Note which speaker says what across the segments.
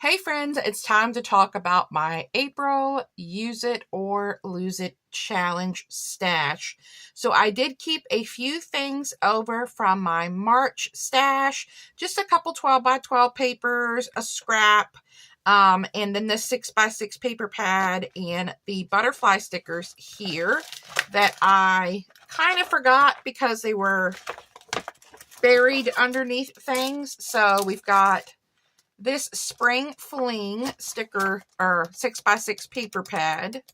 Speaker 1: Hey friends, it's time to talk about my April Use It or Lose It Challenge stash. So I did keep a few things over from my March stash, just a couple 12 by 12 papers, a scrap, and then this 6 by 6 paper pad and the butterfly stickers here that I kind of forgot because they were buried underneath things. So we've got this Spring Fling sticker or 6 by 6 paper pad,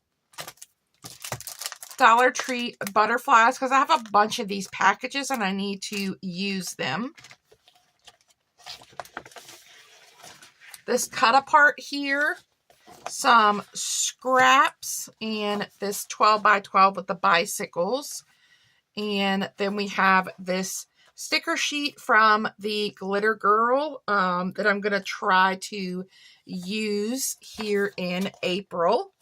Speaker 1: Dollar Tree butterflies, because I have a bunch of these packages and I need to use them. This cut apart here, some scraps, and this 12 by 12 with the bicycles. And then we have this sticker sheet from the Glitter Girl that I'm going to try to use here in April.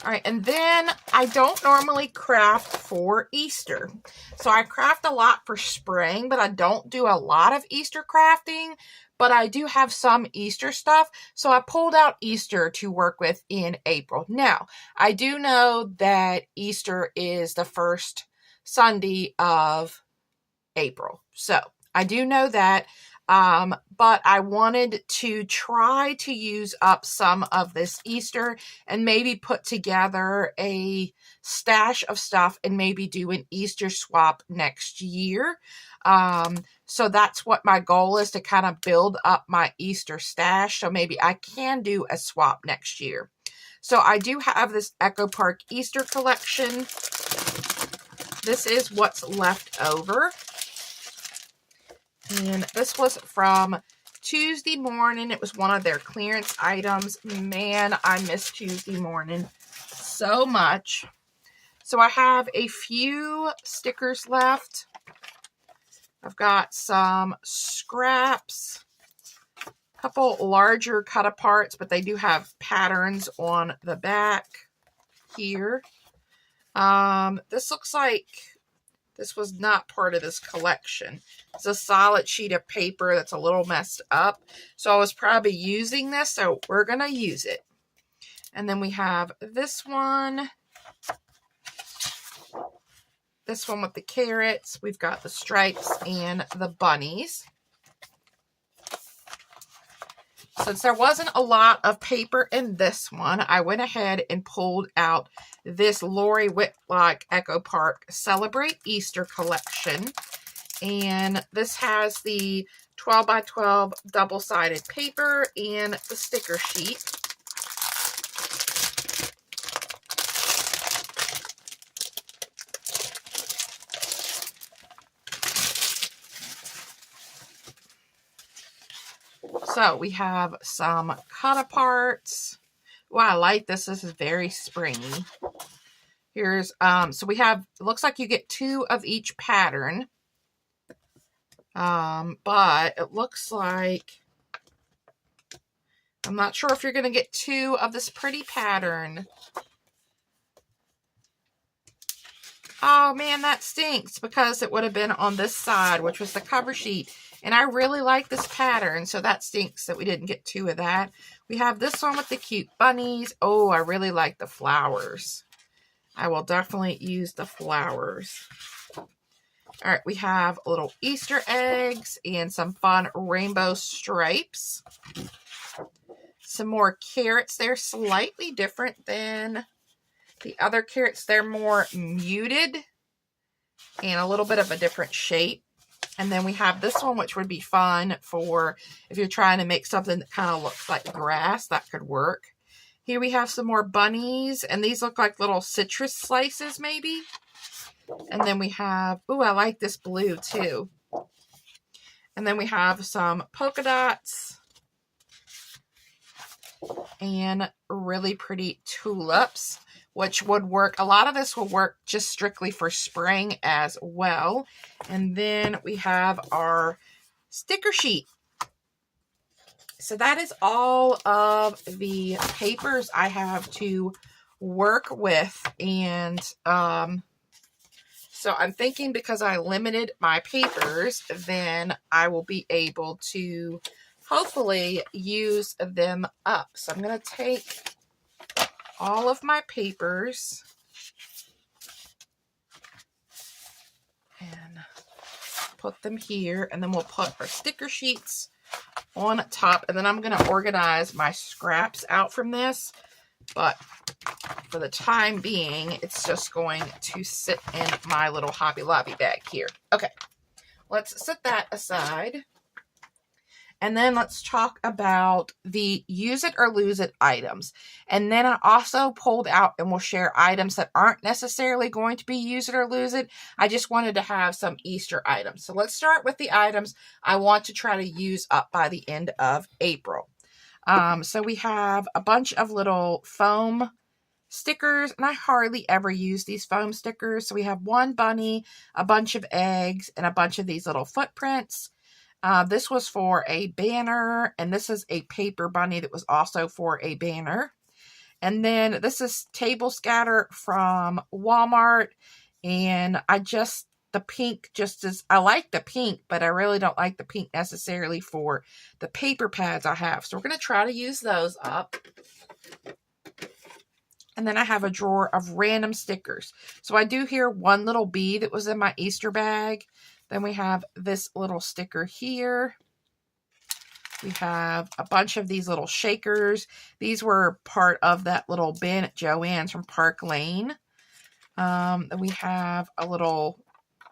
Speaker 1: All right, and then I don't normally craft for Easter. So I craft a lot for spring, but I don't do a lot of Easter crafting. But I do have some Easter stuff, so I pulled out Easter to work with in April. Now, I do know that Easter is the first Sunday of April, so I do know that, but I wanted to try to use up some of this Easter and maybe put together a stash of stuff and maybe do an Easter swap next year. So that's what my goal is, to kind of build up my Easter stash. So maybe I can do a swap next year. So I do have this Echo Park Easter collection. This is what's left over. And this was from Tuesday morning. It was one of their clearance items. Man, I miss Tuesday morning so much. So I have a few stickers left. I've got some scraps, a couple larger cut aparts, but they do have patterns on the back here. This looks like this was not part of this collection. It's a solid sheet of paper that's a little messed up. So I was probably using this, so we're going to use it. And then we have this one. This one with the carrots. We've got the stripes and the bunnies. Since there wasn't a lot of paper in this one, I went ahead and pulled out this Lori Whitlock Echo Park Celebrate Easter collection. And this has the 12 by 12 double-sided paper and the sticker sheet. So we have some cut aparts. Wow, I like this. This is very springy. Here's, so we have, it looks like you get 2 of each pattern. But it looks like, I'm not sure if you're going to get 2 of this pretty pattern. Oh man, that stinks, because it would have been on this side, which was the cover sheet. And I really like this pattern, so that stinks that we didn't get 2 of that. We have this one with the cute bunnies. Oh, I really like the flowers. I will definitely use the flowers. All right, we have little Easter eggs and some fun rainbow stripes. Some more carrots. They're slightly different than the other carrots. They're more muted and a little bit of a different shape. And then we have this one, which would be fun for if you're trying to make something that kind of looks like grass. That could work. Here we have some more bunnies, and these look like little citrus slices maybe. And then we have, ooh, I like this blue too. And then we have some polka dots and really pretty tulips, which would work. A lot of this will work just strictly for spring as well. And then we have our sticker sheet. So that is all of the papers I have to work with. And So I'm thinking because I limited my papers, then I will be able to hopefully use them up. So I'm going to take all of my papers and put them here, and then we'll put our sticker sheets on top, and then I'm going to organize my scraps out from this, but for the time being, it's just going to sit in my little Hobby Lobby bag here. Okay, let's set that aside. And then let's talk about the use it or lose it items. And then I also pulled out and will share items that aren't necessarily going to be use it or lose it. I just wanted to have some Easter items. So let's start with the items I want to try to use up by the end of April. So we have a bunch of little foam stickers, and I hardly ever use these foam stickers. So we have one bunny, a bunch of eggs, and a bunch of these little footprints. This was for a banner, and this is a paper bunny that was also for a banner. And then this is table scatter from Walmart, and the pink I like the pink, but I really don't like the pink necessarily for the paper pads I have. So we're going to try to use those up. And then I have a drawer of random stickers. So I do hear one little bee that was in my Easter bag. Then we have this little sticker here. We have a bunch of these little shakers. These were part of that little bin at Joann's from Park Lane. Then we have a little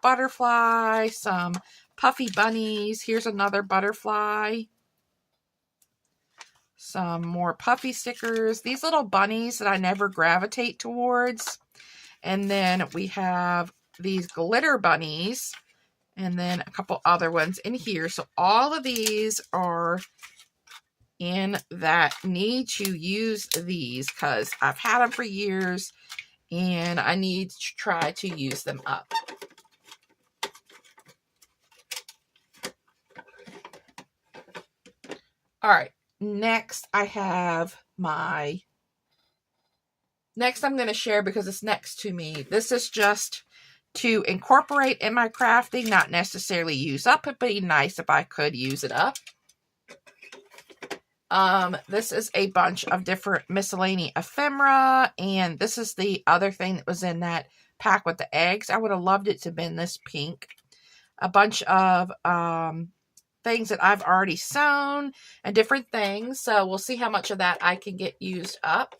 Speaker 1: butterfly, some puffy bunnies. Here's another butterfly. Some more puffy stickers. These little bunnies that I never gravitate towards. And then we have these glitter bunnies. And then a couple other ones in here. So all of these are in that need to use these because I've had them for years and I need to try to use them up. All right. Next I'm going to share because it's next to me. This is just to incorporate in my crafting, not necessarily use up. It'd be nice if I could use it up. This is a bunch of different miscellaneous ephemera, and this is the other thing that was in that pack with the eggs. I would have loved it to have been this pink. A bunch of things that I've already sewn and different things, so we'll see how much of that I can get used up.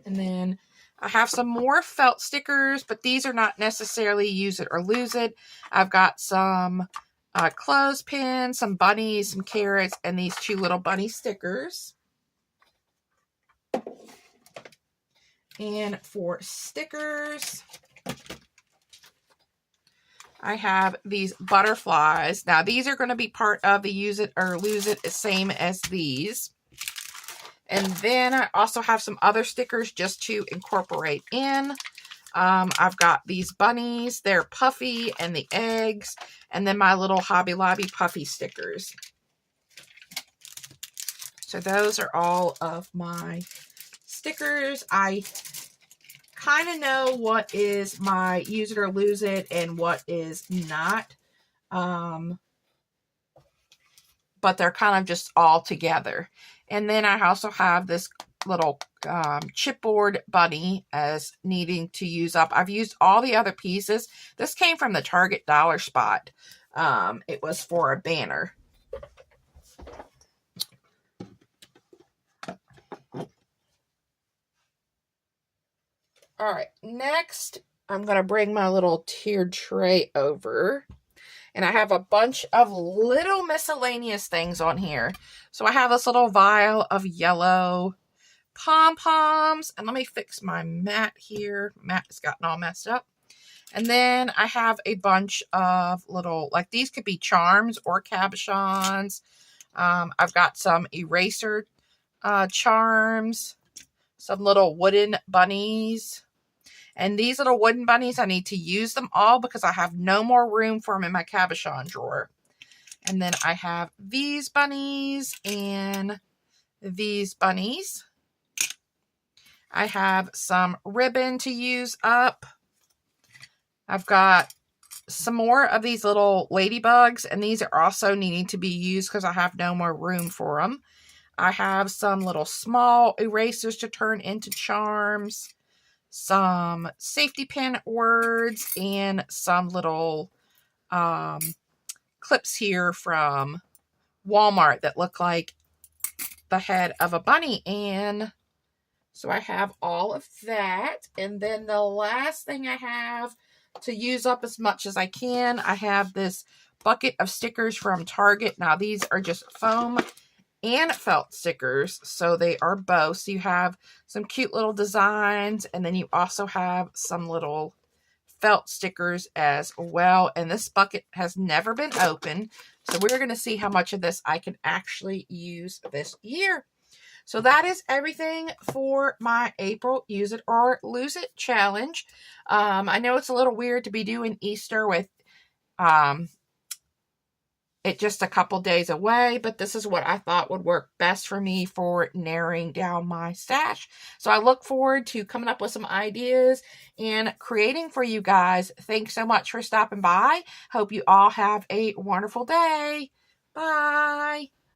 Speaker 1: And then I have some more felt stickers, but these are not necessarily use it or lose it. I've got some clothespins, some bunnies, some carrots, and these two little bunny stickers. And for stickers, I have these butterflies. Now, these are going to be part of the use it or lose it, same as these. And then I also have some other stickers just to incorporate in. I've got these bunnies. They're puffy, and the eggs. And then my little Hobby Lobby puffy stickers. So those are all of my stickers. I kind of know what is my use it or lose it and what is not. But they're kind of just all together. And then I also have this little chipboard bunny as needing to use up. I've used all the other pieces. This came from the Target Dollar Spot. It was for a banner. All right, next I'm going to bring my little tiered tray over. And I have a bunch of little miscellaneous things on here. So I have this little vial of yellow pom-poms. And let me fix my mat here. Mat has gotten all messed up. And then I have a bunch of little, like these could be charms or cabochons. I've got some eraser charms. Some little wooden bunnies. And these little wooden bunnies, I need to use them all because I have no more room for them in my cabochon drawer. And then I have these bunnies and these bunnies. I have some ribbon to use up. I've got some more of these little ladybugs, and these are also needing to be used because I have no more room for them. I have some little small erasers to turn into charms, some safety pin words, and some little clips here from Walmart that look like the head of a bunny. And so I have all of that. And then the last thing I have to use up as much as I can, I have this bucket of stickers from Target. Now these are just foam and felt stickers, so they are both. So you have some cute little designs, and then you also have some little felt stickers as well. And this bucket has never been opened, so we're going to see how much of this I can actually use this year. So that is everything for my April Use It or Lose It challenge. I know it's a little weird to be doing Easter with it just a couple days away, but this is what I thought would work best for me for narrowing down my stash. So I look forward to coming up with some ideas and creating for you guys. Thanks so much for stopping by. Hope you all have a wonderful day. Bye.